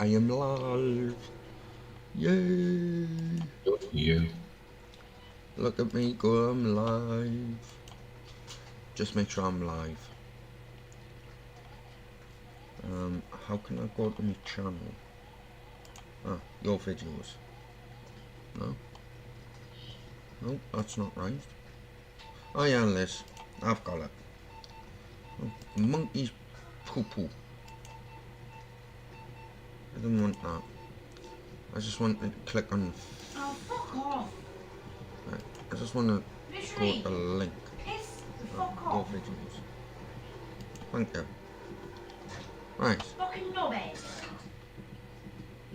I am live. Yay! You. Look at me go, I'm live. Just make sure I'm live. How can I go to my channel? Ah, your videos. No? No, that's not right. Oh yeah, Liz. I've got it. Oh, monkey's poo-poo. I didn't want that. I just wanted to click on... Oh, fuck off. Right. I just want to go Literally. to the link. Piss the Oh, fuck your off. videos. Thank you. Right. Fucking knobhead.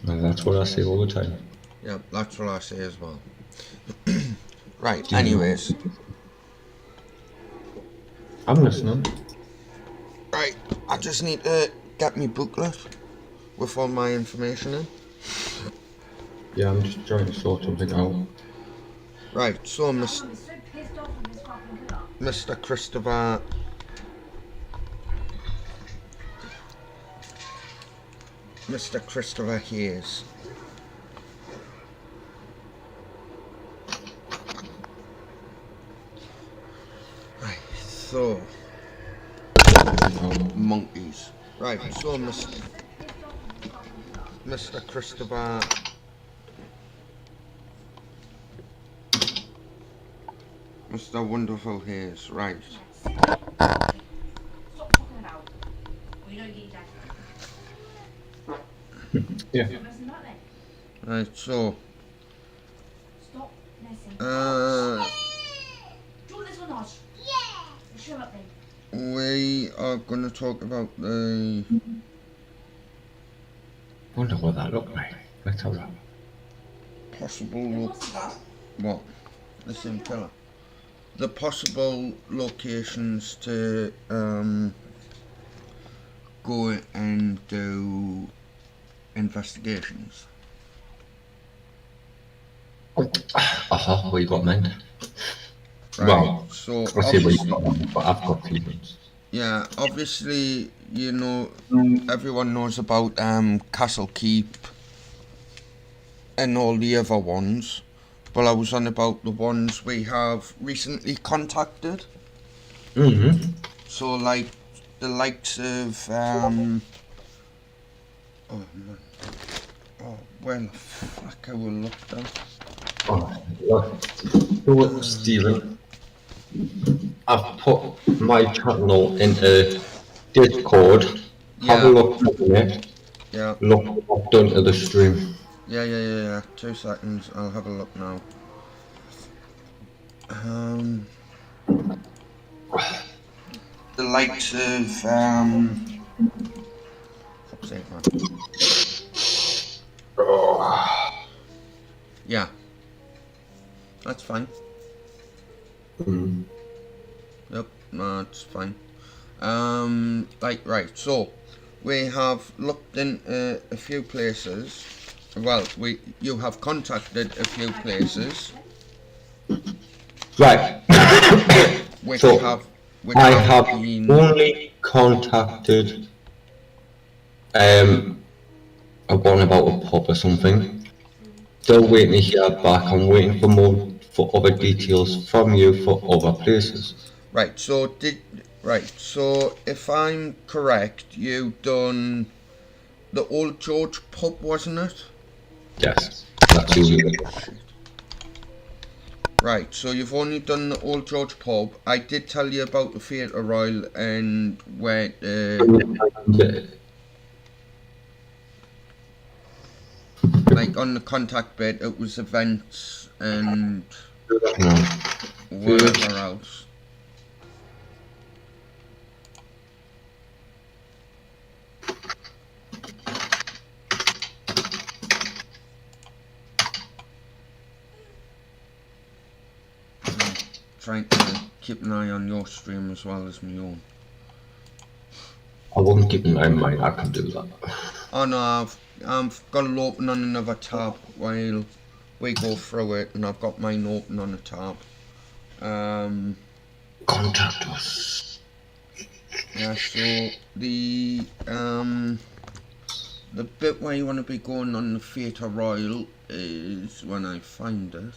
And that's what I say all the time. Yeah, that's what I say as well. Right, Do you- anyways. I'm listening. Right, I just need to get me booklet with all my information in. Yeah, I'm just trying to sort something out. Right, so I'm so pissed off with this fucking killer. Mr. Christopher... Mr. Christopher Hayes. Right, so... Monkeys. Right, so Mr. Christopher... Mr. Wonderful Hayes, right. Stop talking about. Or you don't get your dad. Yeah. Stop messing about then. Right, so... Stop messing. Uh... Do you want this or not? Yeah. Shut up then. We are going to talk about the Wonder what that looked like. Let's have a look. possible... What's that? What? The same colour. The possible locations to go and do investigations. What you got, man? Right. Well, So I see what you obviously, got, but I've got feelings. yeah, obviously, you know, everyone knows about Castle Keep and all the other ones. But I was on about the ones we have recently contacted. Mm-hmm. So like the likes of oh man. Oh, where the fuck I will look down. Oh, look, Stephen. I've put my channel into Discord. Have Yeah. a look at it. Yeah, Look what I've done to the stream. yeah. 2 seconds, I'll have a look now. The likes of fuck's sake, man. Yeah. That's fine. Mm. Yep, no, it's fine. Right, so we have looked into a few places. Well, you have contacted a few places Right. which So, have I have been only contacted a one about a pub or something. Still waiting to hear back. I'm waiting for other details from you for other places. right. So if I'm correct, you done the Old George pub, wasn't it? Yes, that's you. Right, so you've only done the Old George pub. I did tell you about the Theatre Royal and where like on the contact bit it was events and whatever else. Trying to keep an eye on your stream as well as my own. I wouldn't keep an eye on mine. I can do that. Oh no, I've got it open on another tab while we go through it, and I've got mine open on a tab. Contact us. Yeah, so the The bit where you want to be going on the Theatre Royal is when I find it.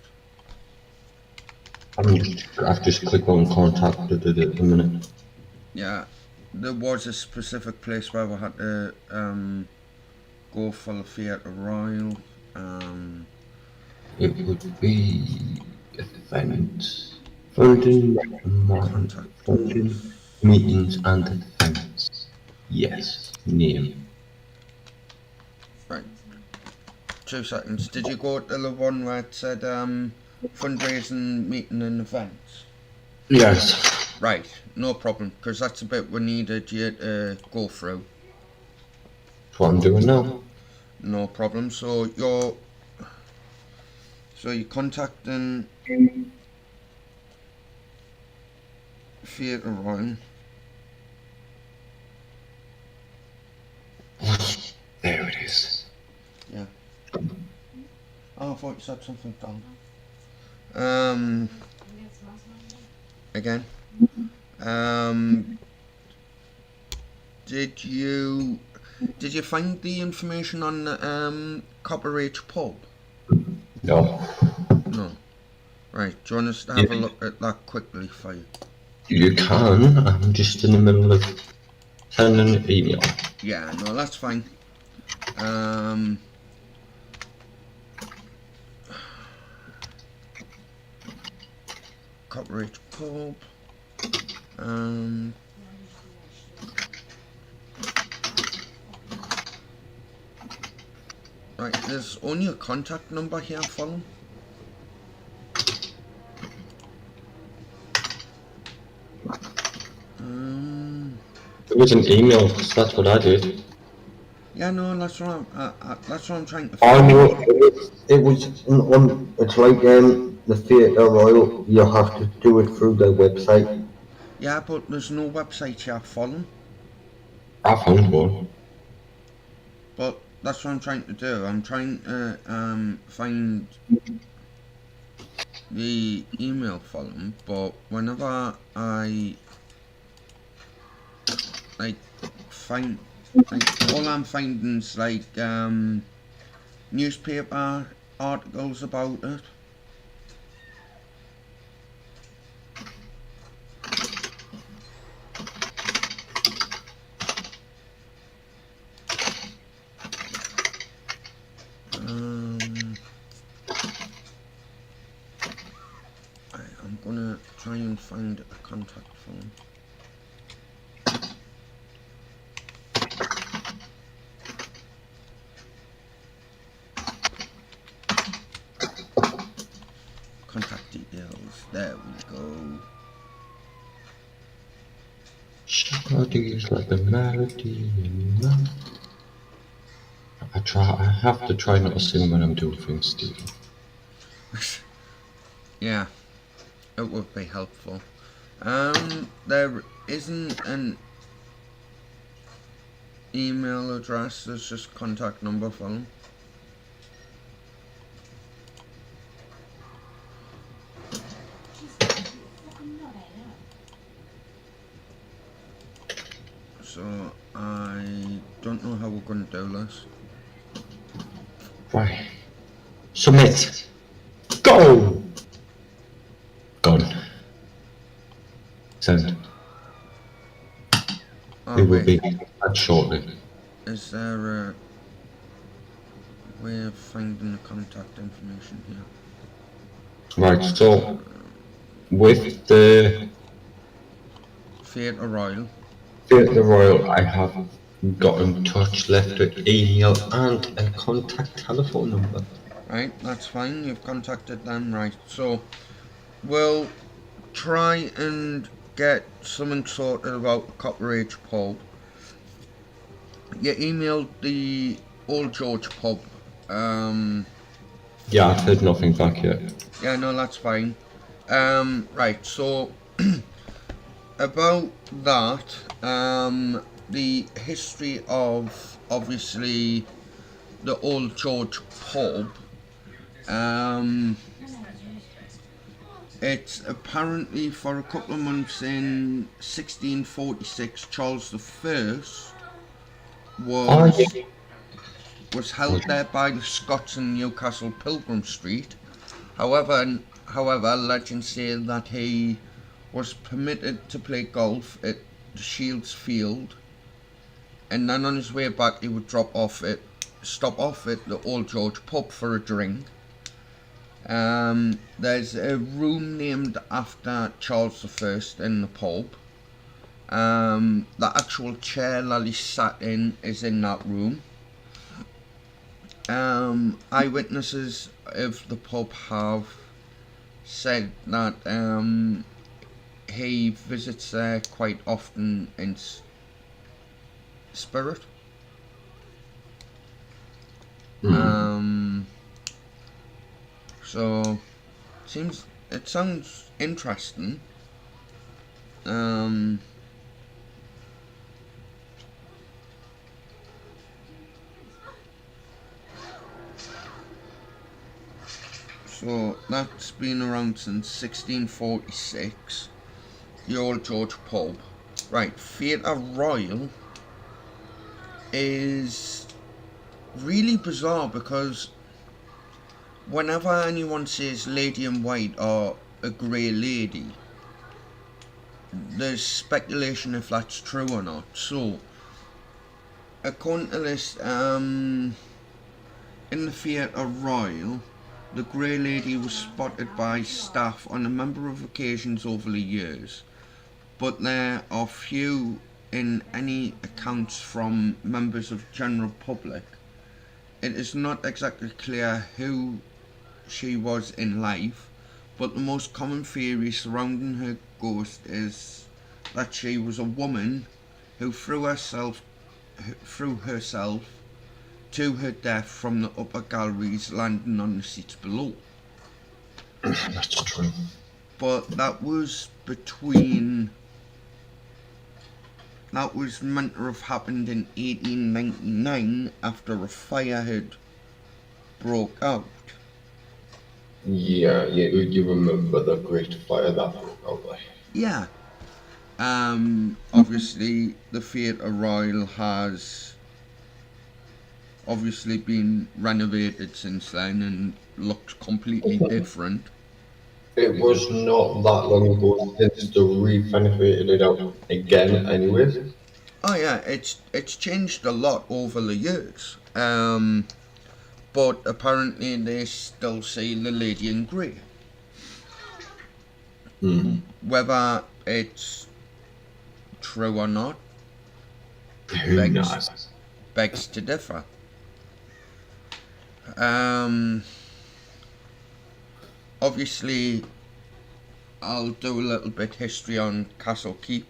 I've just clicked on contacted it at the minute. Yeah, there was a specific place where we had to go for the Theatre Royal. It would be events, funding, Contact funding, meetings and events. Yes, name. Right. 2 seconds. Did you go to the one where it said fundraising, meeting and events? Yes. Right, no problem, because that's a bit we needed you to go through. That's what I'm doing now. No problem. So you're contacting Theatre Royal. There it is. Yeah. Oh, I thought you said something down. Again. Did you find the information on the Copper Ridge pub? No. No. Right. Do you want us to have a look at that quickly for you? You can. I'm just in the middle of sending an email. Yeah. No, that's fine. Copper Ridge pub. Right, there's only a contact number here for them. It was an email, so that's what I did. Yeah, no, that's what I'm trying to I find. know it was on. It's like the Theatre Royal. You have to do it through their website. Yeah, but there's no website here for them. I found one. But that's what I'm trying to do. I'm trying to find the email for them, but whenever I find all I'm finding is newspaper articles about it. I'm gonna try and find a contact phone. Contact details. There we go. Melodies like the melody in love. I have to try not to sing when I'm doing things, Stephen. Yeah, it would be helpful. There isn't an email address, there's just contact number for them. So I don't know how we're going to do this. Right. Submit. Go! Gone. Send. Oh, It will wait. be that shortly. Is there a way of finding the contact information here? Right, so with the Theatre Royal. Theatre Royal, I have got in touch, left an email and a contact telephone number. Right, that's fine, you've contacted them, right. So, we'll try and get something sorted about the Copper Ridge pub. You emailed the Old George pub. Yeah, I've heard nothing back yet. Yeah, no, that's fine. Right, so about that, the history of obviously the Old George pub. It's apparently for a couple of months in 1646, Charles I was was held there by the Scots in Newcastle Pilgrim Street. However, legends say that he was permitted to play golf at the Shields Field, and then on his way back he would stop off at the Old George pub for a drink. There's a room named after Charles I in the pub. The actual chair that he sat in is in that room. Eyewitnesses of the pub have said that he visits there quite often in spirit. So it sounds interesting. So that's been around since 1646, the Old George pub. Right, Theatre Royal is really bizarre because whenever anyone says Lady in White or a Grey Lady, there's speculation if that's true or not. So, according to this, in the Theatre Royal, the Grey Lady was spotted by staff on a number of occasions over the years, but there are few in any accounts from members of the general public. It is not exactly clear who she was in life, but the most common theory surrounding her ghost is that she was a woman who threw herself to her death from the upper galleries, landing on the seats below. That's true. But that was meant to have happened in 1899 after a fire had broke out. Yeah, you remember the Great Fire that broke out there. Yeah. Obviously the Theatre Royal has obviously been renovated since then and looks completely different. It was not that long ago since they renovated it out again anyways. Oh yeah, it's changed a lot over the years. But apparently they still see the Lady in Grey. Whether it's true or not Who knows? begs to differ. Obviously I'll do a little bit history on Castle Keep,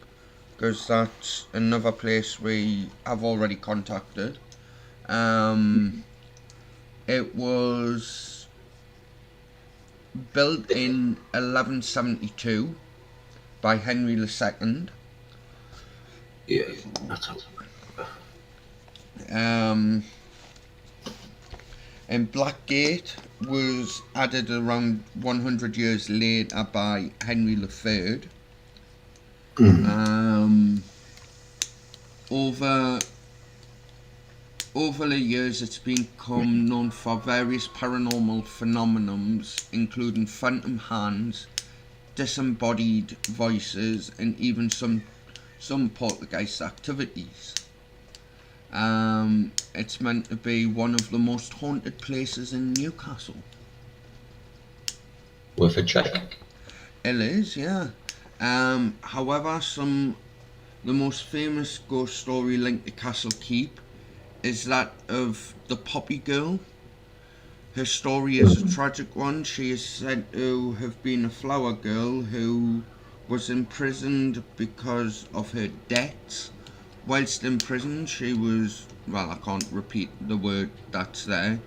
because that's another place we have already contacted. It was built in 1172 by Henry II. Yeah, that's all. And Blackgate was added around 100 years later by Henry III. Over the years, it's become known for various paranormal phenomena, including phantom hands, disembodied voices, and even some poltergeist activities. It's meant to be one of the most haunted places in Newcastle. Worth a check. It is, yeah. However, the most famous ghost story linked to Castle Keep is that of the Poppy Girl. Her story is a tragic one. She is said to have been a flower girl who was imprisoned because of her debts. Whilst in prison, she was, well, I can't repeat the word that's there,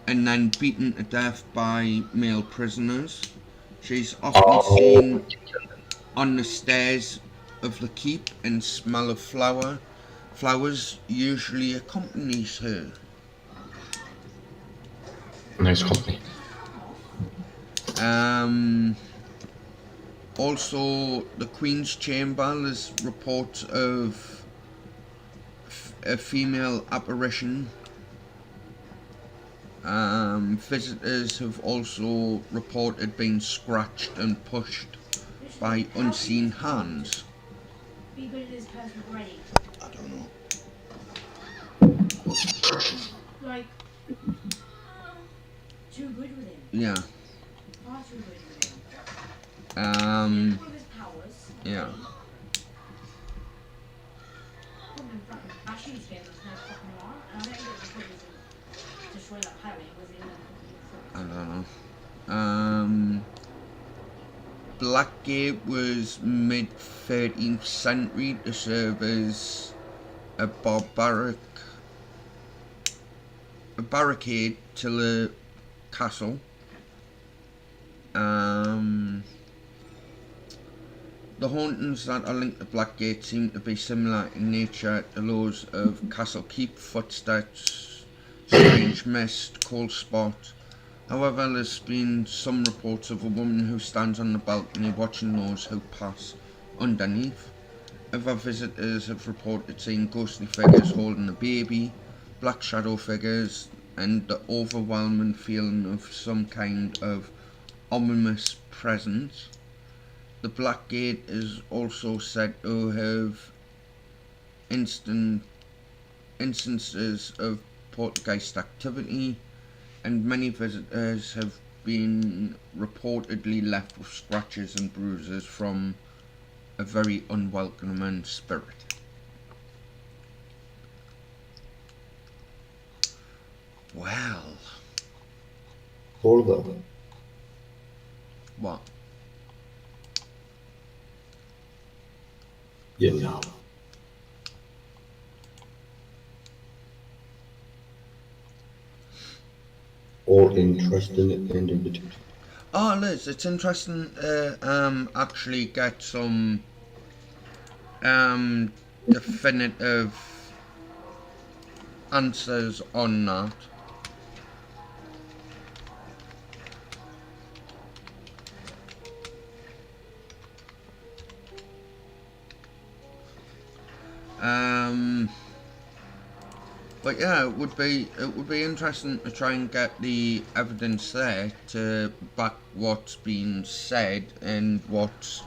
and then beaten to death by male prisoners. She's often seen on the stairs of the keep, and smell of flowers usually accompanies her. Nice company. Also, the Queen's Chamber, there's reports of a female apparition Visitors have also reported being scratched and pushed by unseen hands. Be good at this person already. I don't know. Like, too good with him. Yeah. Far too good with him. Um. All of his powers. Yeah. Put him in fucking Ashley's game was no fucking war. And I don't get the focus to destroy that pirate was in I don't know. Blackgate was mid 13th century to serve as a barricade to the castle. The hauntings that are linked to Blackgate seem to be similar in nature to those of Castle Keep, footsteps, strange mist, cold spot. However, there's been some reports of a woman who stands on the balcony watching those who pass underneath. Other visitors have reported seeing ghostly figures holding a baby, black shadow figures, and the overwhelming feeling of some kind of ominous presence. The Black Gate is also said to have instances of poltergeist activity, and many visitors have been reportedly left with scratches and bruises from a very unwelcoming spirit. Well, All of them. what? You know. All interesting at the end of it. Oh, Liz, it's interesting to actually get some definitive answers on that. But yeah, it would be interesting to try and get the evidence there to back what's been said and what's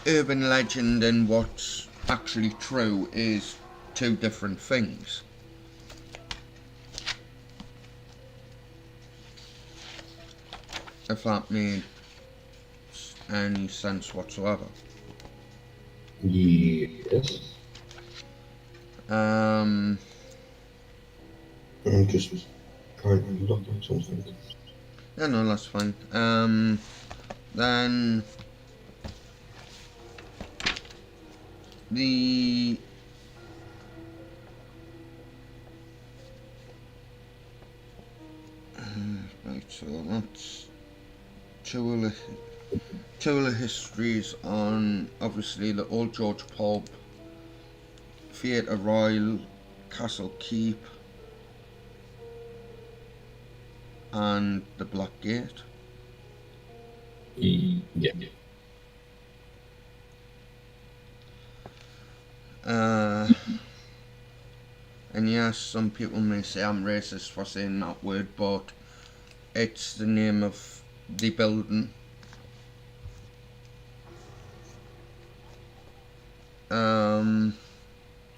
urban legend and what's actually true is two different things. If that made any sense whatsoever. Yes. Um, I'm just trying to look at something. yeah, no, that's fine. Then the right, so that's two of the histories on obviously the Old George Pub, Theatre Royal, Castle Keep, and the Black Gate. Yeah. And yes, some people may say I'm racist for saying that word, but it's the name of the building.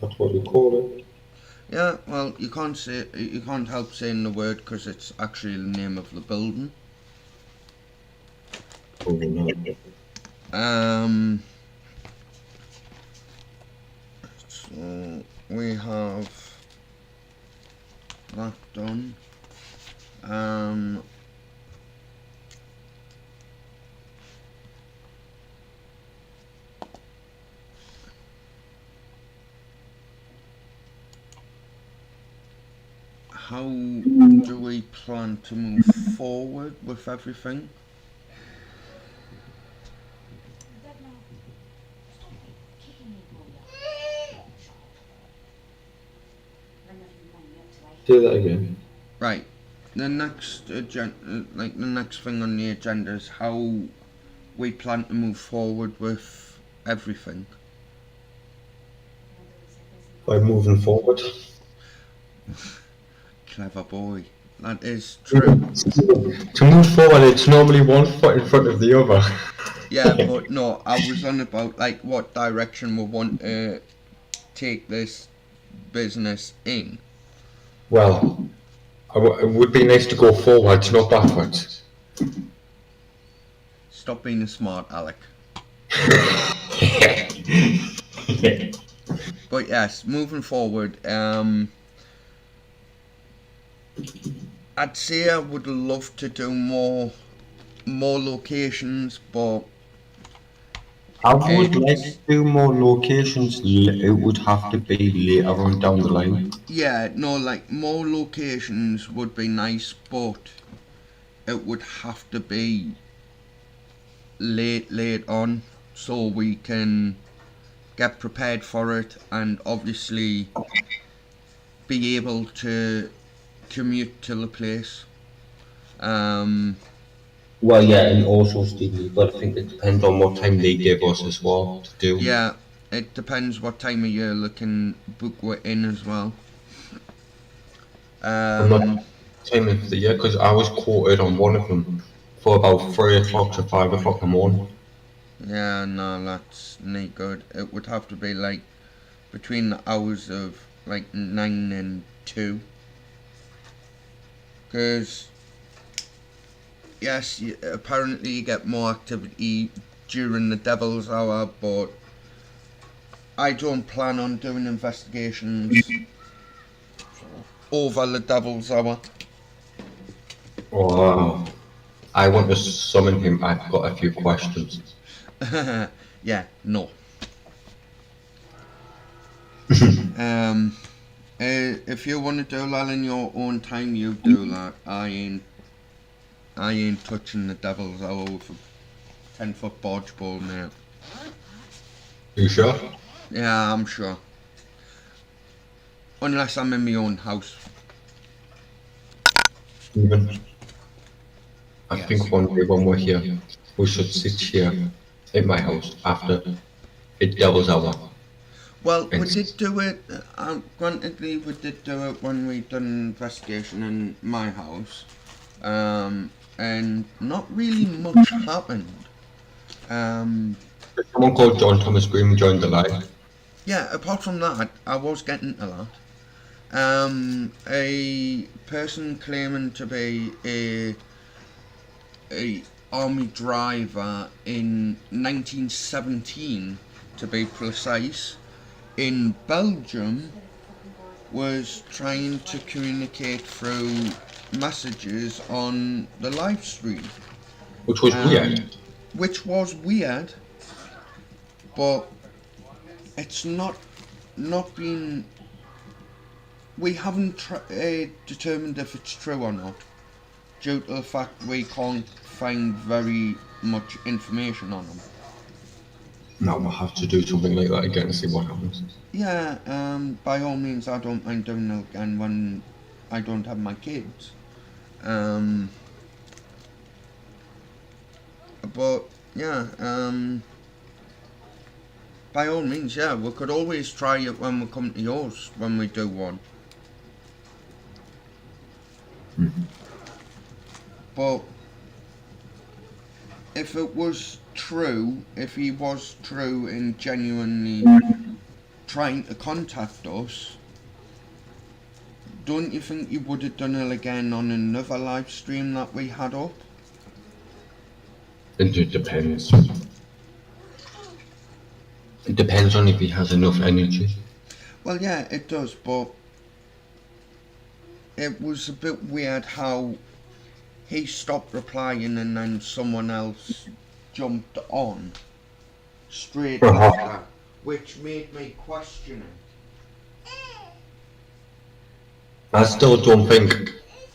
That's what you call it. Yeah, well, you can't help saying the word because it's actually the name of the building. Oh, no. So we have that done. How do we plan to move forward with everything? I don't know. Stop kicking me, Gloria. I don't know if you want me up today. Say that again. Right. The next the next thing on the agenda is how we plan to move forward with everything. By moving forward. Clever boy. That is true. To move forward, it's normally one foot in front of the other. Yeah, but no, I was on about like what direction we want to take this business in. Well, it would be nice to go forwards, not backwards. Stop being a smart Alec. But yes, moving forward, I'd say I would love to do more locations, but I would like to do more locations. It would have to be later on down the line. yeah, no, like more locations would be nice, but it would have to be late on so we can get prepared for it and obviously be able to commute to the place. Well, yeah, and also, Stevie, but I think it depends on what time they give us as well to do. Yeah, it depends what time of year they can book we're in as well. I'm not time of the year because I was quoted on one of them for about 3 o'clock to 5 o'clock in the morning. Yeah, no, that's not good. It would have to be like between the hours of like 9 and 2. Because, yes, apparently you get more activity during the Devil's Hour, but I don't plan on doing investigations over the Devil's Hour. Oh, I want to summon him. I've got a few questions. Yeah, no. If you want to do that in your own time, you do that. I ain't touching the Devil's Hour with a 10-foot barge pole, mate. You sure? Yeah, I'm sure. Unless I'm in my own house. Stephen, I Yes. think one day when we're here, we should sit here in my house after the Devil's Hour. Well, we did do it, grantedly we did do it when we done an investigation in my house, and not really much happened. Someone called John Thomas Green joined the line. Yeah, apart from that, I was getting to that. A person claiming to be a army driver in 1917, to be precise, in Belgium, was trying to communicate through messages on the live stream. Which was weird. Which was weird, but it's not been. We haven't determined if it's true or not, due to the fact we can't find very much information on them. Now we'll have to do something like that again and see what happens. Yeah, by all means, I don't mind doing it again when I don't have my kids. But yeah, by all means, yeah, we could always try it when we come to yours when we do one. But if it was true, if he was true and genuinely trying to contact us, don't you think you would have done it again on another live stream that we had up? It depends. It depends on if he has enough energy. Well, yeah, it does, but it was a bit weird how he stopped replying and then someone else jumped on straight after, which made me question it. I still don't think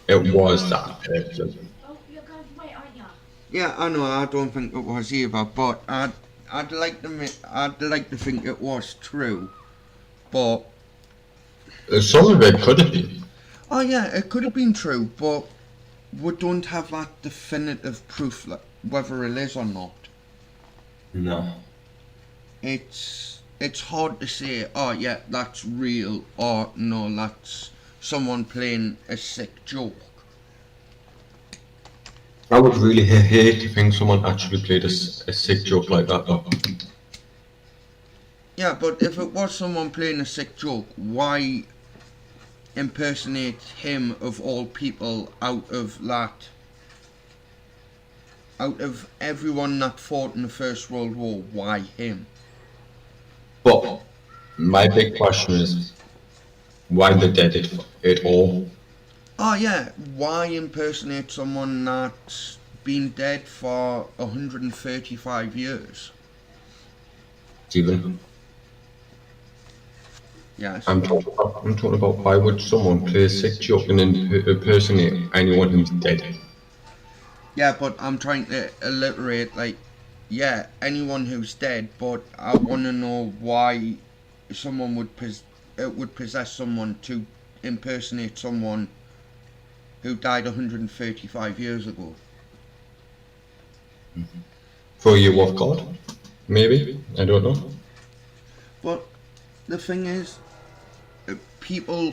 it was that person. Oh, you're going to wait, aren't you? Yeah, I know. I don't think it was either, but I'd like to think it was true, but Some of it could have been. oh yeah, it could have been true, but we don't have that definitive proof that whether it is or not. No. It's hard to say. Oh yeah, that's real, or no, that's someone playing a sick joke. I would really hate to think someone actually played a sick joke like that though. Yeah, but if it was someone playing a sick joke, why impersonate him of all people out of that? Out of everyone that fought in the First World War, why him? But my big question is, why they did it all? Oh yeah, why impersonate someone that's been dead for 135 years? Stephen, Yes. I'm talking about why would someone play a sick joke and impersonate anyone who's dead? Yeah, but I'm trying to alliterate, like, yeah, anyone who's dead, but I want to know why someone would possess someone to impersonate someone who died 135 years ago. For you, what God? Maybe? I don't know. But the thing is, people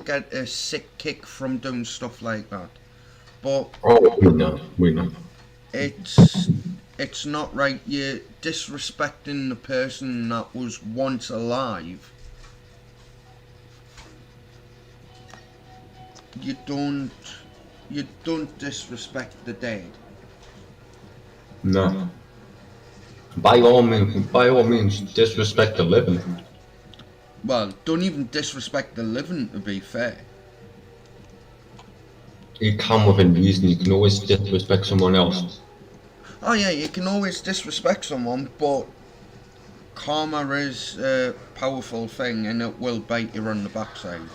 get a sick kick from doing stuff like that. But Oh, we know. it's not right. You're disrespecting the person that was once alive. You don't disrespect the dead. No. By all means, disrespect the living. Well, don't even disrespect the living, to be fair. You can within reason, you can always disrespect someone else. Oh yeah, you can always disrespect someone, but karma is a powerful thing and it will bite you on the backside.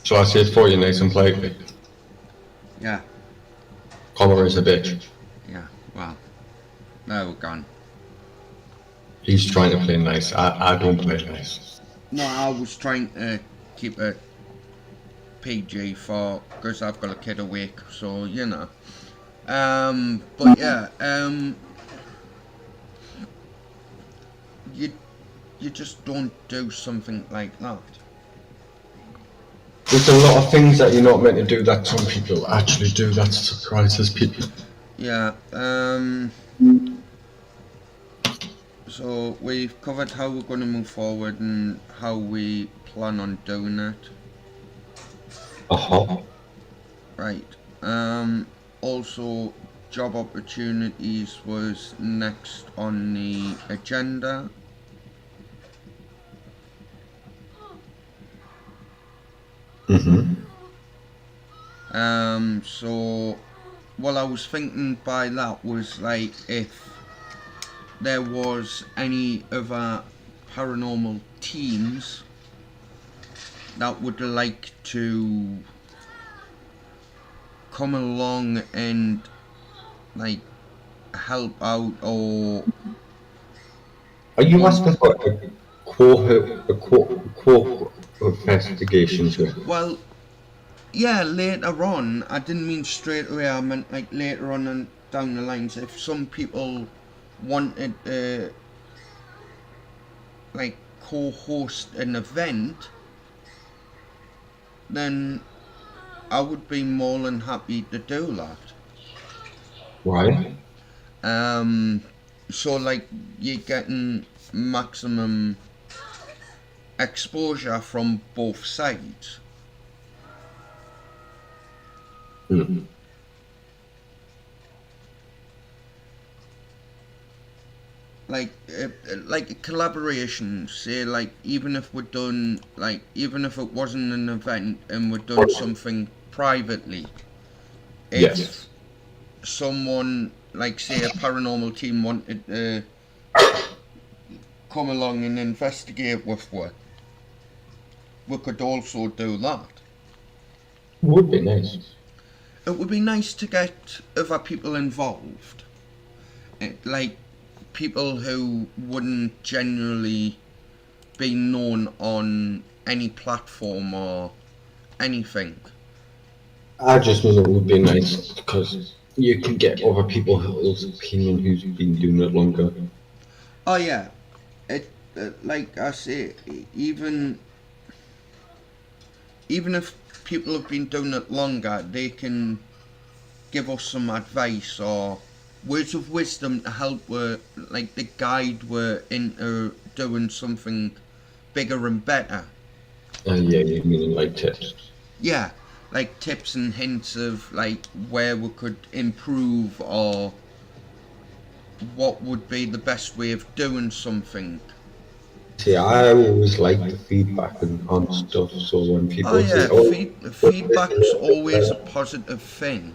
So I say it for you nice and politely. Yeah, Karma is a bitch. yeah, well, there we're gone. He's trying to play nice. I don't play nice. No, I was trying to keep it PG because I've got a kid awake, so you know. But yeah, you just don't do something like that. There's a lot of things that you're not meant to do that some people actually do that surprises people. Yeah, so we've covered how we're going to move forward and how we plan on doing it. Right. Also, job opportunities was next on the agenda. So what I was thinking by that was like if there was any other paranormal teams that would like to come along and like help out, or Are you asking for a core investigations here? well, yeah, later on. I didn't mean straight away, I meant like later on and down the lines, if some people wanted to like co-host an event, then I would be more than happy to do that. Why? So like you're getting maximum exposure from both sides. Like a collaboration, say like even if we're done, like even if it wasn't an event and we're done something privately, if Yes. someone like say a paranormal team wanted to come along and investigate with we could also do that. Would be nice. It would be nice to get other people involved, like people who wouldn't generally be known on any platform or anything. I just mean it would be nice because you can get other people's opinion who's been doing it longer. Oh yeah, it like I say, even if people have been doing it longer, they can give us some advice or words of wisdom to help like the guide we're into doing something bigger and better. Yeah, you mean like tips? Yeah, like tips and hints of like where we could improve or what would be the best way of doing something. See, I always like the feedback on stuff, so when people Oh yeah, say, "Oh, feedback's always a positive thing.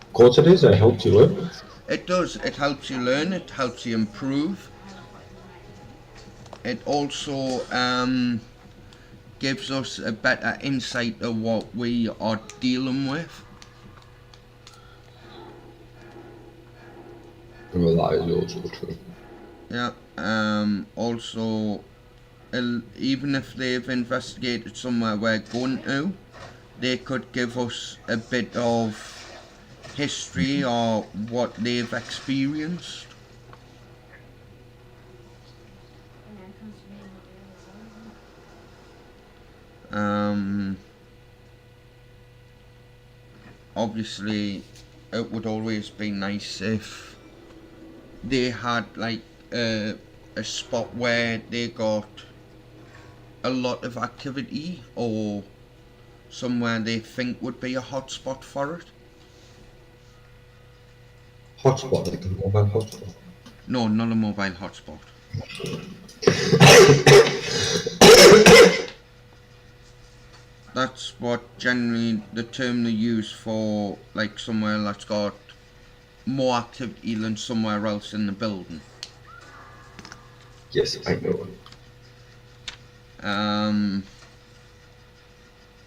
of course it is, it helps you learn." It does. It helps you learn. It helps you improve. It also gives us a better insight of what we are dealing with. Well, that is also true. Yeah. Also, even if they've investigated somewhere we're going to, they could give us a bit of history or what they've experienced. Obviously, it would always be nice if they had like a spot where they got a lot of activity or somewhere they think would be a hotspot for it. Hotspot, like a mobile hotspot. No, not a mobile hotspot. That's what generally the term they use for like somewhere that's got more activity than somewhere else in the building. Yes, I know.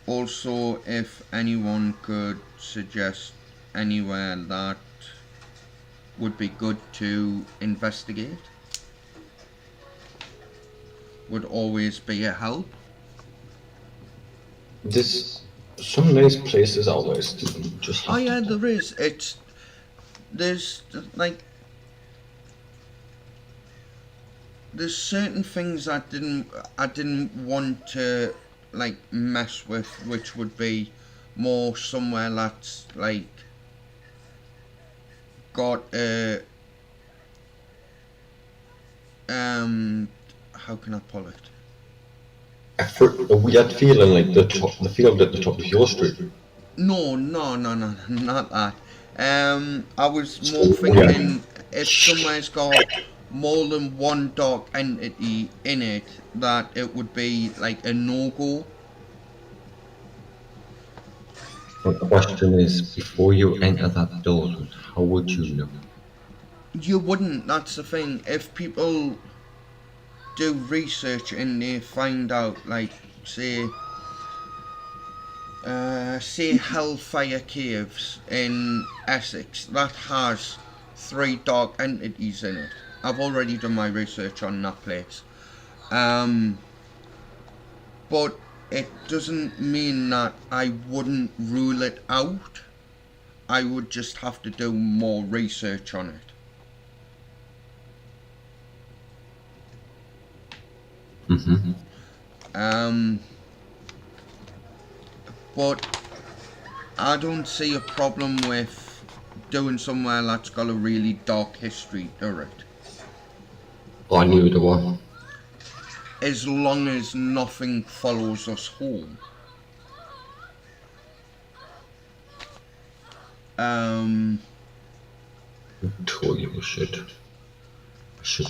Also, if anyone could suggest anywhere that would be good to investigate, would always be a help. There's some nice places out there, Stephen. Just Oh have yeah, to. there is. There's like there's certain things I didn't want to like mess with, which would be more somewhere that's like got a how can I pull it? A weird feeling like the field at the top of your street. No, not that. I was more So thinking if somewhere's got more than one dark entity in it, that it would be like a no-go. The question is, before you enter that door, how would you know? You wouldn't, that's the thing. If people do research and they find out, like, say Hellfire Caves in Essex, that has 3 dark entities in it. I've already done my research on that place. But it doesn't mean that I wouldn't rule it out. I would just have to do more research on it. But I don't see a problem with doing somewhere that's got a really dark history to it. I knew the one. As long as nothing follows us home. I told you I should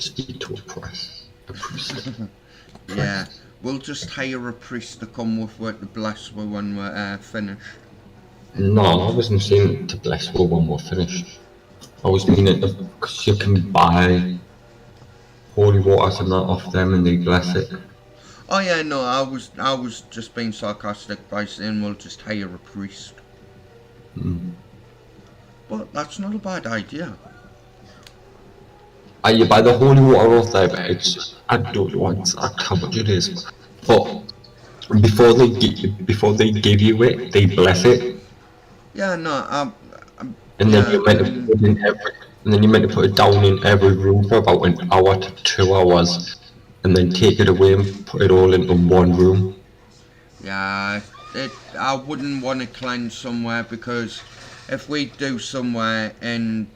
speak to a priest. Yeah, we'll just hire a priest to come with it to bless me when we're finished. No, I wasn't saying to bless her when we're finished. I was meaning because you can buy holy waters and that off them and they bless it. Oh yeah, no, I was just being sarcastic by saying we'll just hire a priest. But that's not a bad idea. You buy the holy water off there, but I don't know exactly how much it is. But before they give you it, they bless it. Yeah, no, And yeah, then you're meant to put it in put it down in every room for about an hour to 2 hours, and then take it away and put it all into one room. Yeah, I wouldn't want to cleanse somewhere because if we do somewhere and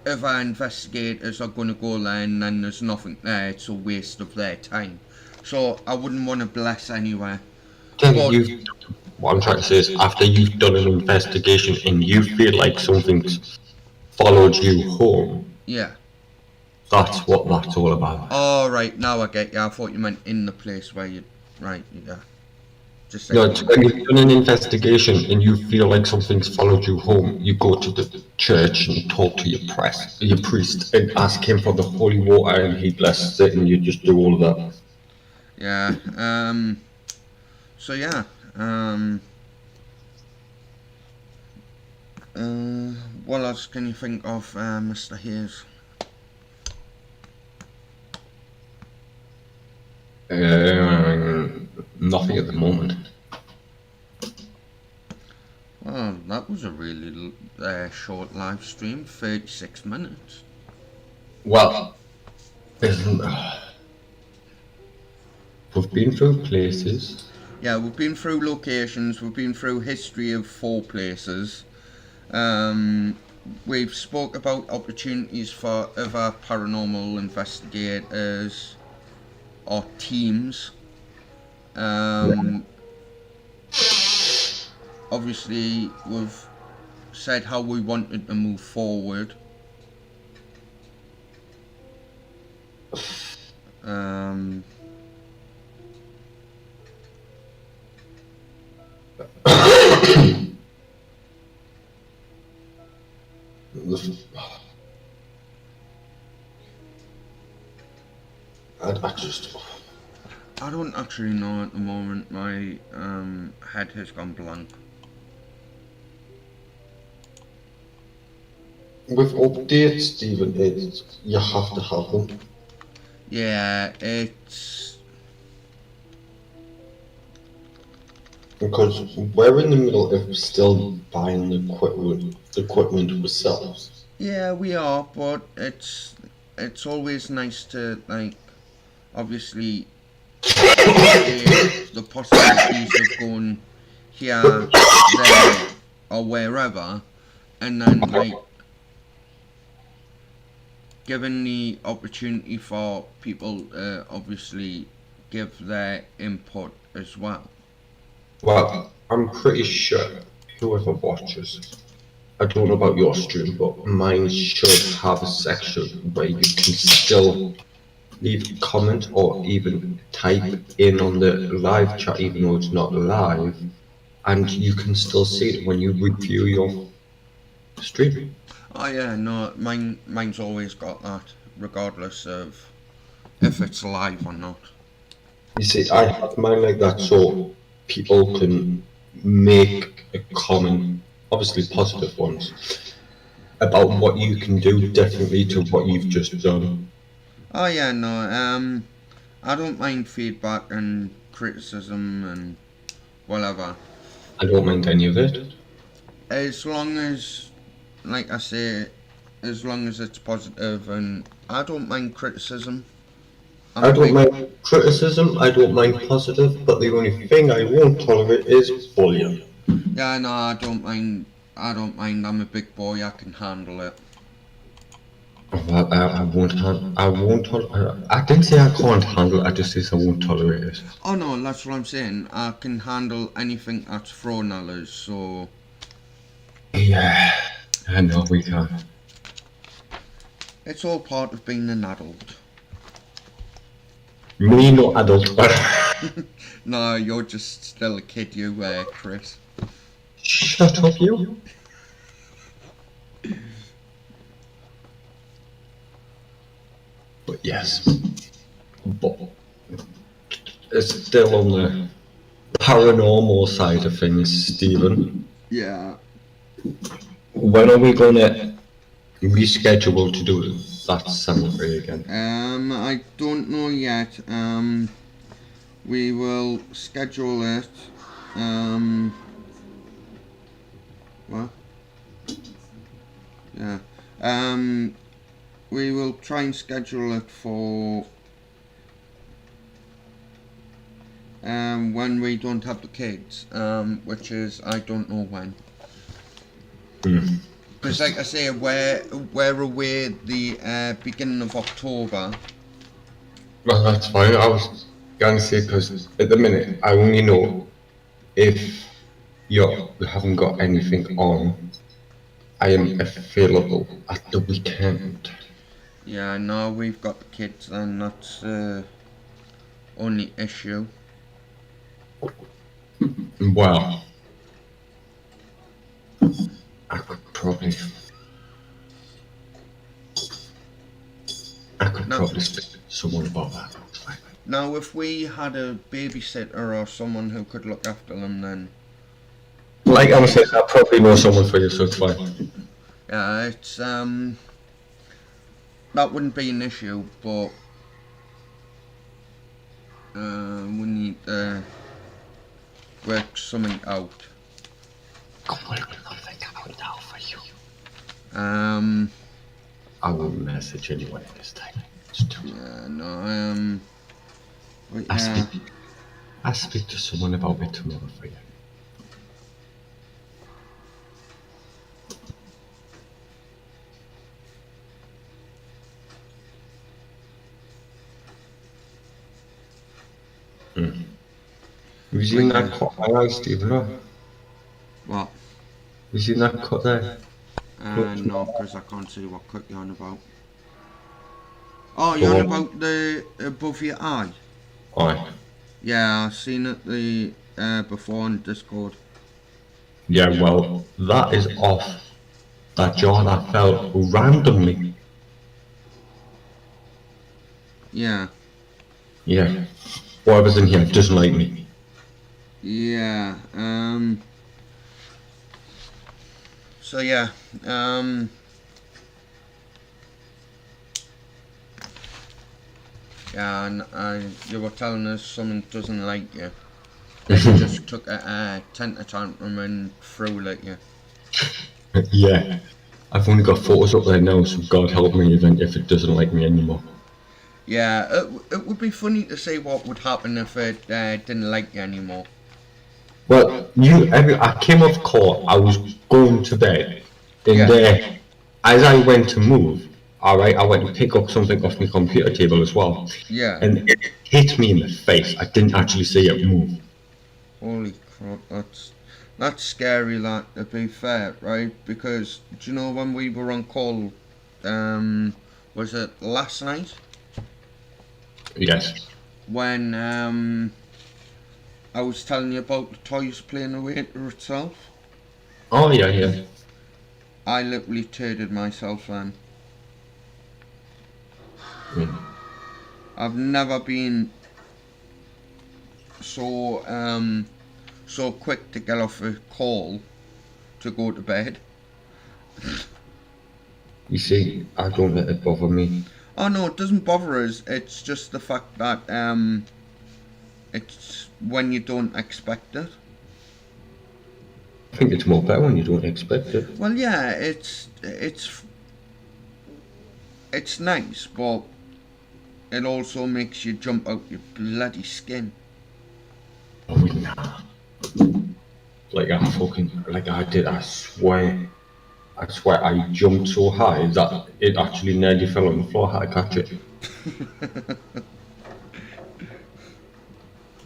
other investigators are going to go there and then there's nothing there, it's a waste of their time. So I wouldn't want to bless anywhere. Then But- what I'm trying to say is, after you've done an investigation and you feel like something's followed you home, Yeah. that's what that's all about. Oh, right, now I get you. I thought you meant in the place where you... Right, yeah. Just No, like... it's when you've done an investigation and you feel like something's followed you home, you go to the church and talk to your priest, and ask him for the holy water, and he blesses it, and you just do all of that. Yeah, so yeah, what else can you think of, Mr. Hayes? Nothing at the moment. Well, that was a really short live stream, 36 minutes. Well, we've been through places. Yeah, we've been through locations, we've been through history of 4 places. We've spoke about opportunities for other paranormal investigators or teams. Obviously, we've said how we wanted to move forward. I don't actually know at the moment. My head has gone blank. With updates, Stephen, you have to have them. Yeah, it's... Because we're in the middle of still buying the equipment ourselves. Yeah, we are, but it's always nice to, like, obviously the possibilities of going here, there, or wherever, and then, like, given the opportunity for people obviously give their input as well. Well, I'm pretty sure whoever watches, I don't know about your stream, but mine should have a section where you can still leave a comment or even type in on the live chat, even though it's not live, and you can still see it when you review your stream. Oh yeah, no, mine's always got that, regardless of if it's live or not. You see, I have mine like that so people can make a comment, obviously positive ones, About what you can do differently to what you've just done. Oh yeah, no, I don't mind feedback and criticism and whatever. I don't mind any of it. As long as, like I say, as long as it's positive, and I don't mind criticism. I don't mind criticism, I don't mind positive, but the only thing I won't tolerate is bullying. Yeah, no, I don't mind. I'm a big boy, I can handle it. Well, I won't I didn't say I can't handle it, I just said I won't tolerate it. Oh no, that's what I'm saying. I can handle anything that's thrown at us, so... Yeah, I know we can. It's all part of being an adult. Me, no adult. No, you're just still a kid, you, Chris. Shut up, you. But yes, but it's still on the paranormal side of things, Stephen. Yeah. When are we gonna reschedule to do that cemetery again? I don't know yet. We will schedule it. What? Yeah. We will try and schedule it for when we don't have the kids, which is I don't know when. Hmm. Because like I say, we're away the beginning of October. Well, that's fine. I was gonna say because at the minute I only know if you haven't got anything on. I am available at the weekend. Yeah, no, we've got the kids, and that's the only issue. Well, I could probably. I could No. probably speak to someone about that. Now, if we had a babysitter or someone who could look after them, then Like I was saying, I probably know someone for you, so it's fine. yeah, it's that wouldn't be an issue, but we need to work something out. I won't message anyone this time. It's too. Yeah, no, but I yeah, speak. I speak to someone about it tomorrow for you. Have you seen But, that cut my eye, Stephen? Have what? you seen that cut there? No, because I can't see what cut you're on about. Oh, The you're on one- about the above your eye? Aye. Yeah, I've seen it before on Discord. Yeah, well, that is off that jaw that fell randomly. Yeah, Yeah. Whatever's in here doesn't like me. yeah, so yeah, yeah, and you were telling us someone doesn't like you. They just took a temper tantrum and threw at you. Yeah. I've only got photos up there now, so God help me even if it doesn't like me anymore. Yeah, it would be funny to see what would happen if it didn't like you anymore. Well, I came off court, I was going to bed, and Yeah. as I went to move, alright, I went to pick up something off my computer table as well, Yeah. and it hit me in the face. I didn't actually see it move. Holy crap, that's scary, that, to be fair, right? Because, do you know when we were on call, was it last night? Yes. When, I was telling you about the toys playing away into itself? Oh, yeah, yeah. I literally turted myself then. Mm. I've never been so, so quick to get off a call to go to bed. You see, I don't let it bother me. Oh no, it doesn't bother us. It's just the fact that it's when you don't expect it. I think it's more better when you don't expect it. Well, yeah, it's nice, but it also makes you jump out your bloody skin. Oh, nah. Like I did, I swear, I jumped so high that it actually nearly fell on the floor. I had to catch it.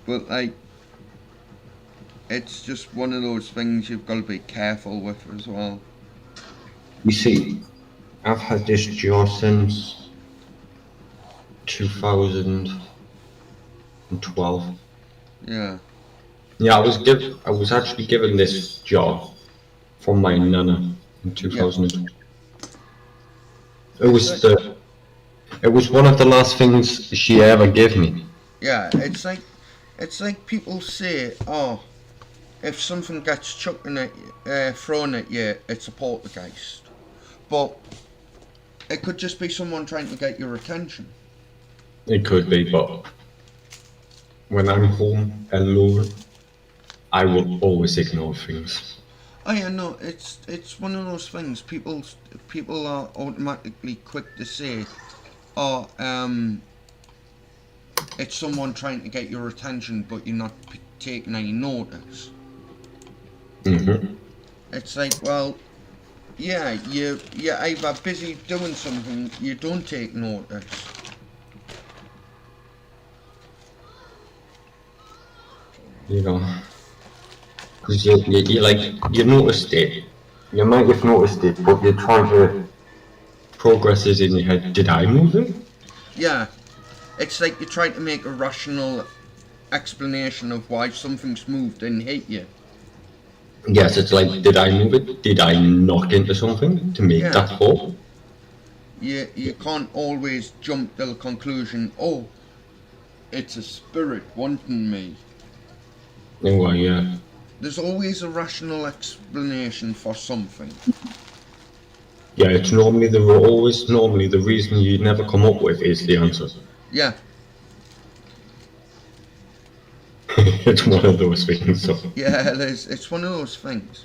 But like, it's just one of those things you've got to be careful with as well. You see, I've had this jaw since 2012. Yeah, Yeah, I was actually given this jaw from my nana in 2012. It was one of the last things she ever gave me. yeah. It's like people say, oh, if something gets thrown at you, it's a poltergeist. But it could just be someone trying to get your attention. It could be, but when I'm home alone, I will always ignore things. Oh yeah, no, it's one of those things. People are automatically quick to say, oh, it's someone trying to get your attention, but you're not taking any notice. It's like, well, yeah, you're either busy doing something, you don't take notice. You know, because you like, you noticed it. You might have noticed it, but you're trying to progress is in your head. Did I move it? Yeah, it's like you're trying to make a rational explanation of why something's moved and hit you. Yes, it's like, did I move it? Did I knock into something to make Yeah. that fall? You can't always jump to the conclusion, oh, it's a spirit wanting me. Oh, well, yeah. There's always a rational explanation for something. Yeah, it's normally the reason you never come up with is the answer. Yeah, It's one of those things. So. yeah, it's one of those things.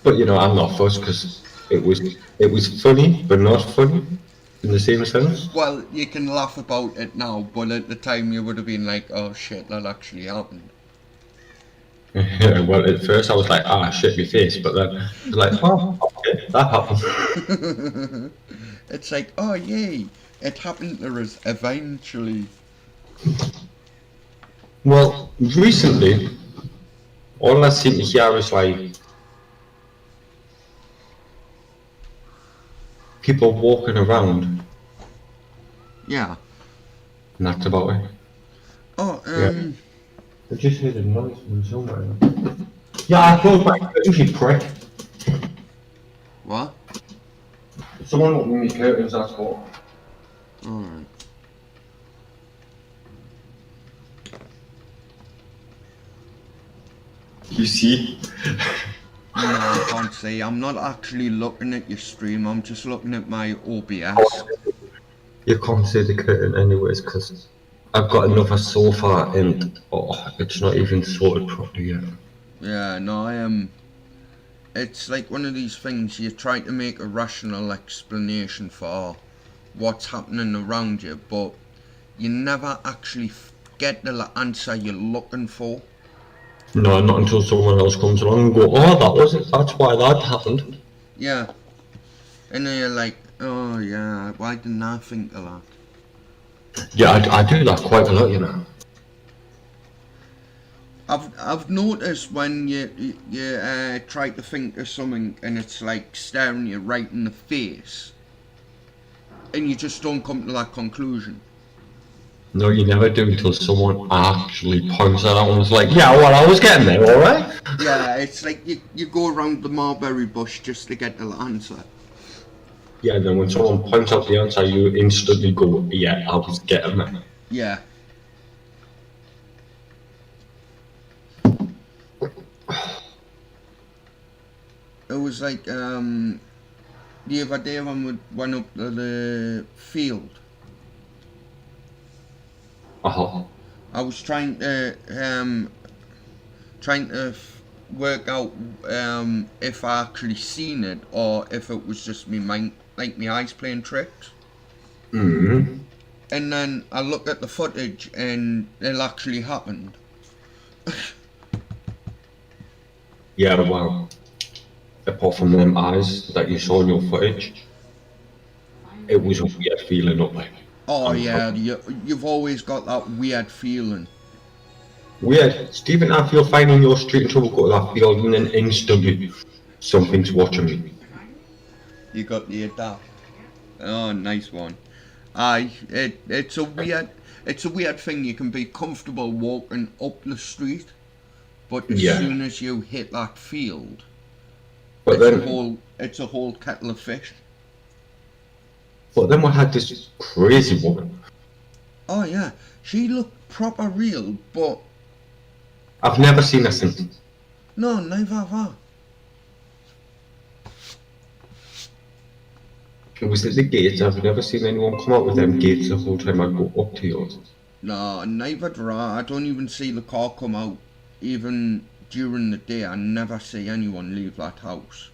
But you know, I'm not fussed because it was funny, but not funny in the same sense. Well, you can laugh about it now, but at the time you would have been like, oh shit, that actually happened. Well, at first I was like, ah, shit, my face, but then I was like, oh, okay, that happened. It's like, oh yay, it happened to us eventually. Well, recently, all I seem to hear is like people walking around, Yeah. and that's about it. Oh, Yeah. I just heard a noise from somewhere. Yeah, I thought my curtains, you prick. what? Someone opened me curtains, that's what. Alright. You see? No, I can't see. I'm not actually looking at your stream, I'm just looking at my OBS. You can't see the curtain anyways, because I've got another sofa and it's not even sorted properly yet. Yeah, no, I am. It's like one of these things you try to make a rational explanation for what's happening around you, but you never actually get the answer you're looking for. No, not until someone else comes along and go, oh, that was it, that's why that happened. Yeah. And then you're like, oh yeah, why didn't I think of that? Yeah, I do that quite a lot, you know. I've noticed when you try to think of something and it's like staring you right in the face, and you just don't come to that conclusion. No, you never do until someone actually points that out and was like, yeah, well, I was getting there, alright? Yeah, it's like you go around the mulberry bush just to get the answer. Yeah, then when someone points out the answer, you instantly go, yeah, I was getting there. Yeah. It was like the other day when we went up to the field, Uh-huh. I was trying to work out if I actually seen it or if it was just me mind, like my eyes playing tricks. Mm-hmm. And then I looked at the footage and it actually happened. Yeah, well, apart from them eyes that you saw in your footage, it was a weird feeling up there. Oh yeah, you've always got that weird feeling. Weird. Stephen, I feel fine in your street until we go to that field and then instantly something's watching me. You got the adapt. Oh, nice one. Aye, it's a weird thing. You can be comfortable walking up the street, but as Yeah. soon as you hit that field, But it's a whole kettle of fish. But then we had this crazy woman. Oh yeah, she looked proper real, but I've never seen her since. no, neither have I. It was at the gates. I've never seen anyone come out with them gates the whole time I go up to yours. No, neither do I. I don't even see the car come out. Even during the day, I never see anyone leave that house.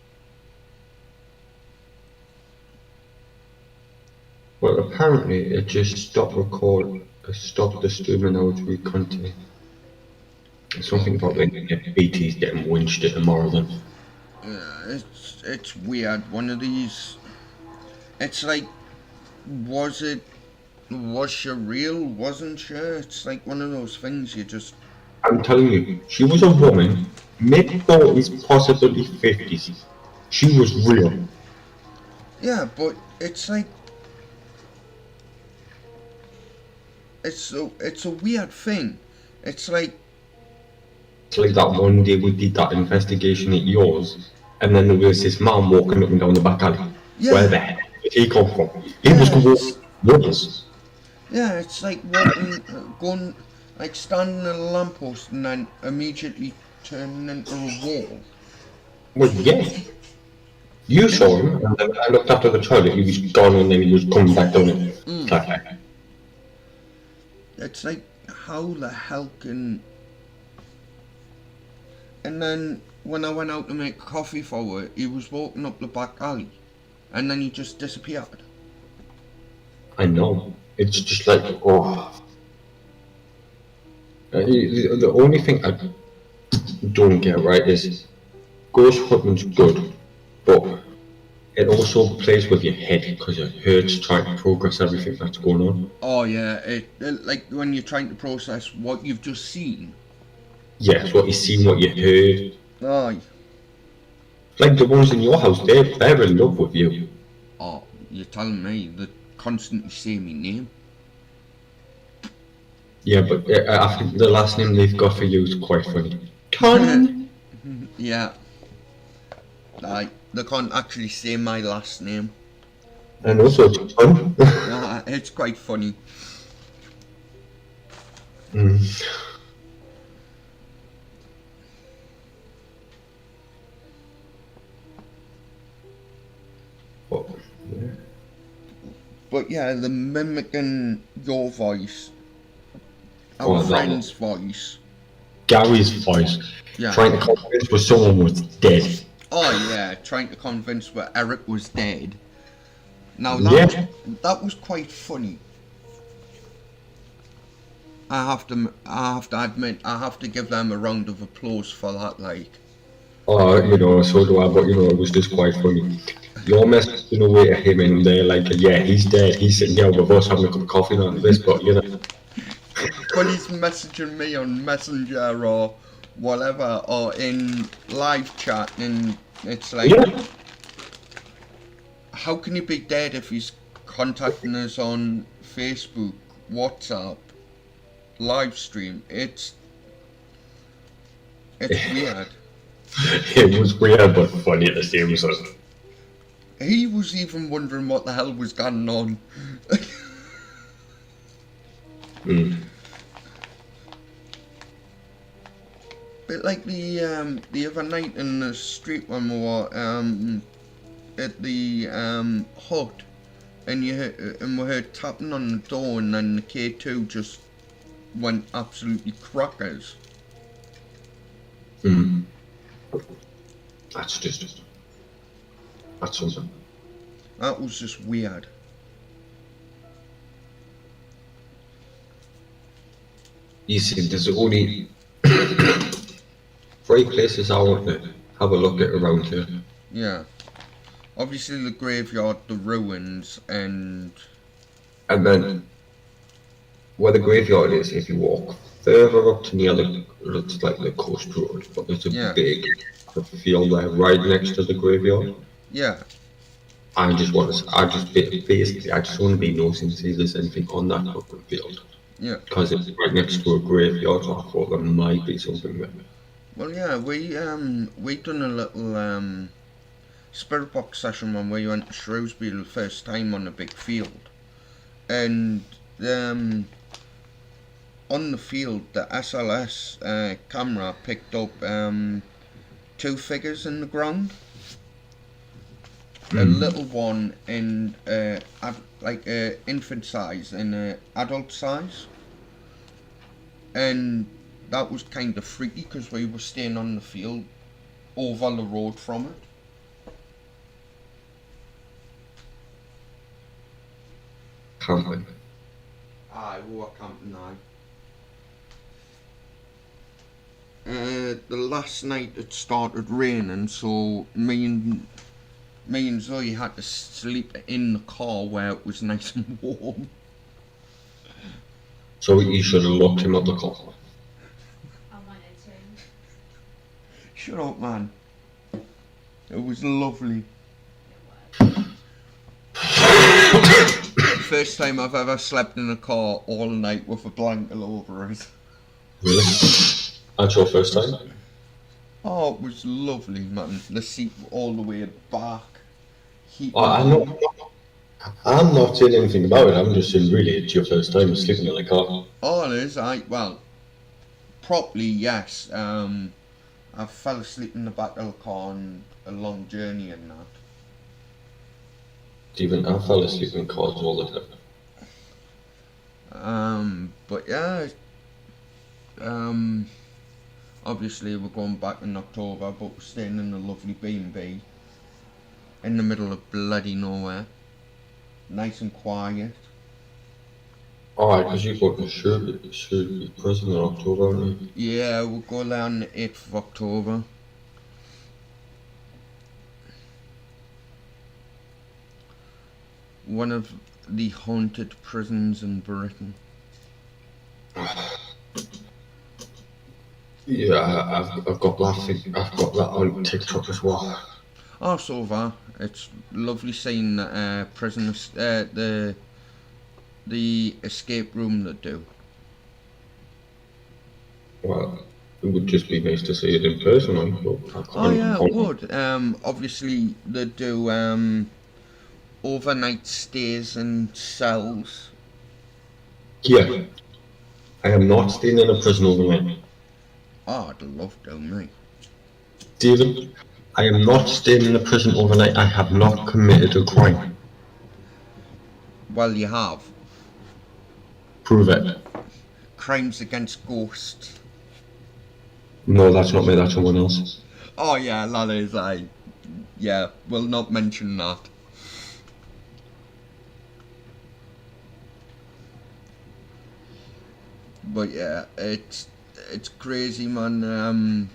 Well, apparently it just stopped the streaming out we continue. Something about when BT's getting winched at tomorrow then. Yeah, it's weird. One of these. It's like, was she real? Wasn't she? It's like one of those things you just. I'm telling you, she was a woman, mid-40s, possibly 50s. She was real. Yeah, but it's like. It's a weird thing. It's like. It's like that one day we did that investigation at yours, and then there was this man walking up and down the back alley. Yeah. Where the heck did he come from? He was Yeah, going with us. Yeah, it's like walking, going, like standing at a lamppost and then immediately turning into a wall. Well, yeah. You saw him, and then I looked after the toilet, he was gone, and then he was coming back down it. It's like, how the hell can... And then, when I went out to make coffee for her, he was walking up the back alley. And then he just disappeared. I know. It's just like, oh. The only thing I don't get right is ghost hunting's good, but it also plays with your head because it hurts trying to progress everything that's going on. Oh yeah, it like when you're trying to process what you've just seen. Yes, what you seen, what you heard. Aye. Like the ones in your house, they're in love with you. Oh, you're telling me they constantly say my name. Yeah, but I think the last name they've got for you is quite funny. Con. Yeah. Like, they can't actually say my last name. And also it's fun. It's quite funny. Mm. Oh, yeah. But yeah, the mimicking your voice, our Oh, that friend's voice. Gary's voice, Yeah. trying to convince where someone was dead. Oh yeah, trying to convince where Eric was dead. Now Yeah. that was quite funny. I have to admit, I have to give them a round of applause for that. Like, You know, so do I, but you know, it was just quite funny. You're messaging away to him, and they're like, yeah, he's dead. He's sitting here with us having a cup of coffee and all this, but you know. but he's messaging me on Messenger or whatever, or in live chat, and it's like, Yeah. how can he be dead if he's contacting us on Facebook, WhatsApp, live stream? It's weird. It was weird but funny at the same time. He was even wondering what the hell was going on. Mm. Bit like the other night in the street when we were at the hut, and we heard tapping on the door, and then the K2 just went absolutely crackers. Mm. That's something. That was just weird. You see, there's only 3 places I want to have a look at around here. Yeah. Obviously the graveyard, the ruins, and then where the graveyard is, if you walk further up to near it's like the coast road, but there's a big field there right next to the graveyard. Yeah. I just want to be nosy and see if there's anything on that open field. Yeah. Because it's right next to a graveyard, so I thought there might be something there. Well, yeah, we done a little spirit box session when we went to Shrewsbury the first time on a big field, and on the field the SLS camera picked up 2 figures in the ground. A little one in like infant size and adult size, and that was kind of freaky because we were staying on the field over the road from it. camping. Aye, we were camping now. The last night it started raining, so me and Zoe had to sleep in the car where it was nice and warm. So you should have locked him up the car. I wanted to. Shut up, man. It was lovely. It was. First time I've ever slept in a car all night with a blanket over it. Really? That's your first time? Oh, it was lovely, man. The seat all the way back. Heat. I'm not saying anything about it. I'm just saying, really, it's your first time sleeping in a car. Oh, it is. Well, properly, yes. I fell asleep in the back of the car on a long journey and that. Even I fell asleep in cars all the time. But yeah. Obviously we're going back in October, but we're staying in a lovely B&B in the middle of bloody nowhere, nice and quiet. Alright, because you got the Shrewsbury prison in October, aren't you? Yeah, we'll go there on the 8th of October. One of the haunted prisons in Britain. Yeah, I've got that on TikTok as well. Oh, so far, it's lovely seeing prisoners, the escape room they do. Well, it would just be nice to see it in person, I thought. Oh yeah, it would. Obviously they do overnight stays in cells. Yeah. I am not staying in a prison overnight. Oh, I'd love to, mate. Stephen, I am not staying in a prison overnight. I have not committed a crime. Well, you have. Prove it. Crimes against ghosts. No, that's not me, that's someone else. Oh yeah, that is yeah, we'll not mention that. But yeah, it's crazy, man.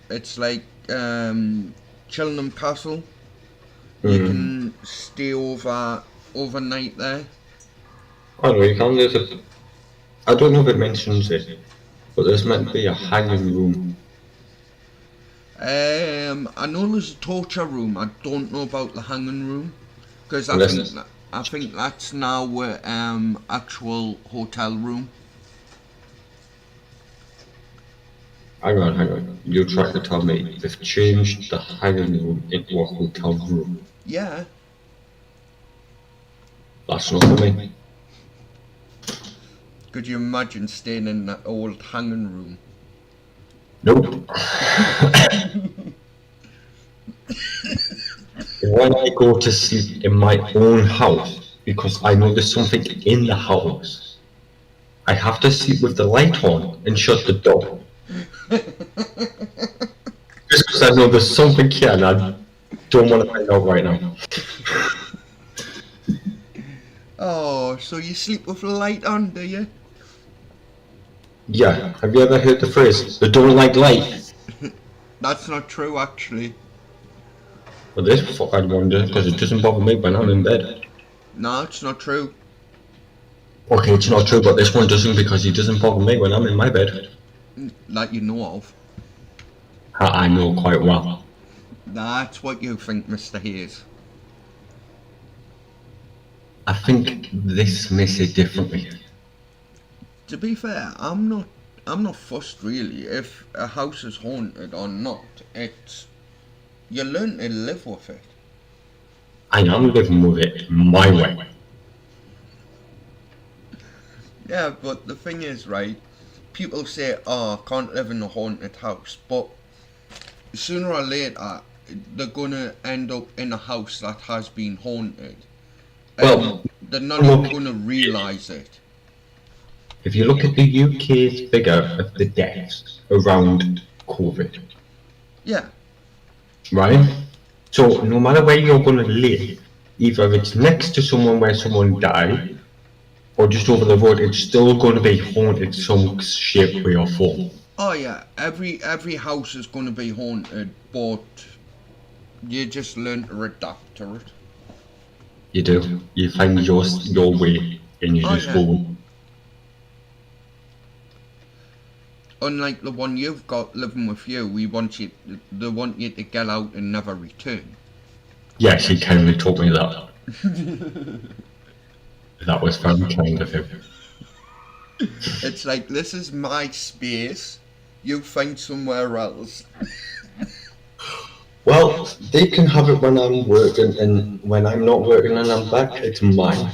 It's like Cheltenham Castle. You can stay overnight there. I know, you can. I don't know if it mentions it, but there's meant to be a hanging room. I know there's a torture room. I don't know about the hanging room, because I think that's now actual hotel room. Hang on. You're trying to tell me they've changed the hanging room into a hotel room. Yeah. That's not for me. Could you imagine staying in that old hanging room? Nope. When I go to sleep in my own house, because I know there's something in the house, I have to sleep with the light on and shut the door. Just because I know there's something here and I don't want to find out right now. Oh, so you sleep with the light on, do you? Yeah, have you ever heard the phrase, they don't like light? That's not true, actually. Well, this fuck I'd wonder, because it doesn't bother me when I'm in bed. No, it's not true. Okay, it's not true, but this one doesn't, because it doesn't bother me when I'm in my bed. That you know of. I know quite well. That's what you think, Mr. Hayes. I think this may say differently. To be fair, I'm not fussed really if a house is haunted or not. You learn to live with it. I am living with it my way. Yeah, but the thing is, right, people say, oh, I can't live in a haunted house, but sooner or later, they're gonna end up in a house that has been haunted. Well, they're not even gonna realise it. if you look at the UK's figure of the deaths around COVID, Yeah, right? So no matter where you're going to live, either it's next to someone where someone died, or just over the road, it's still going to be haunted some shape, way, or form. Oh yeah, every house is going to be haunted, but you just learn to adapt to it. You do. You find your way, and you Oh, just yeah. go. Unlike the one you've got living with you, they want you to get out and never return. Yes, he kindly told me that. That was very kind of him. It's like, this is my space, you find somewhere else. Well, they can have it when I'm working, and when I'm not working and I'm back, it's mine.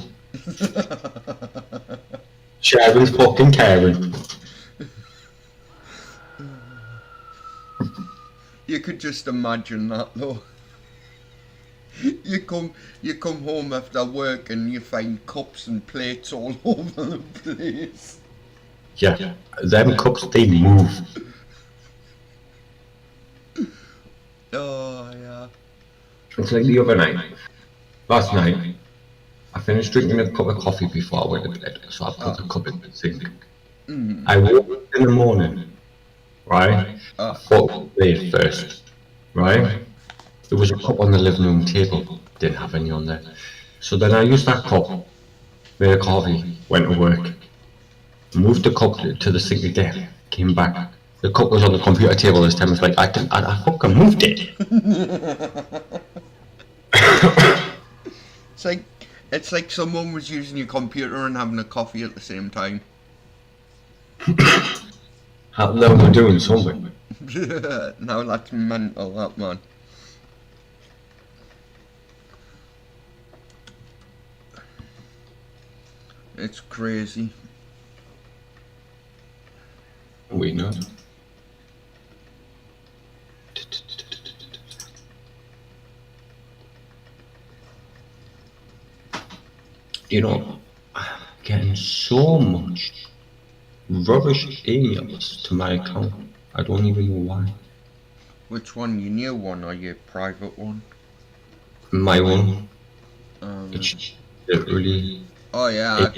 Sharon's fucking Karen. You could just imagine that though. You come home after work and you find cups and plates all over the place. Yeah, them cups, they move. Oh yeah. It's like the other night. Last night, I finished drinking a cup of coffee before I went to bed, so I put the cup in the sink. I woke up in the morning, right? I thought it was late first, right? There was a cup on the living room table, didn't have any on there. So then I used that cup, made a coffee, went to work, moved the cup to the sink again, came back. The cup was on the computer table this time. It's like, I fucking moved it. It's like someone was using your computer and having a coffee at the same time. How the hell am I doing something? Now that's mental, that man. It's crazy. We know. You know, I'm getting so much rubbish emails to my account. I don't even know why. Which one, your new one or your private one? My one, Um, it's literally. oh yeah,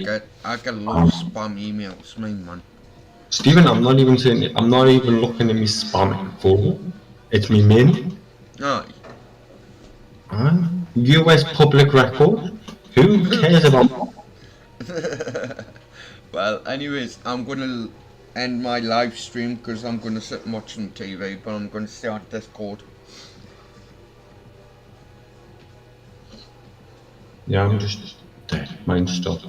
I get a lot of spam emails, me man. Stephen, I'm not even saying it. I'm not even looking at me spam folder. It's me main. Aye. US public record. Who cares about? Well, anyways, I'm gonna end my live stream because I'm gonna sit and watch some TV, but I'm gonna start Discord. Yeah, I'm just dead. Mine's stopped.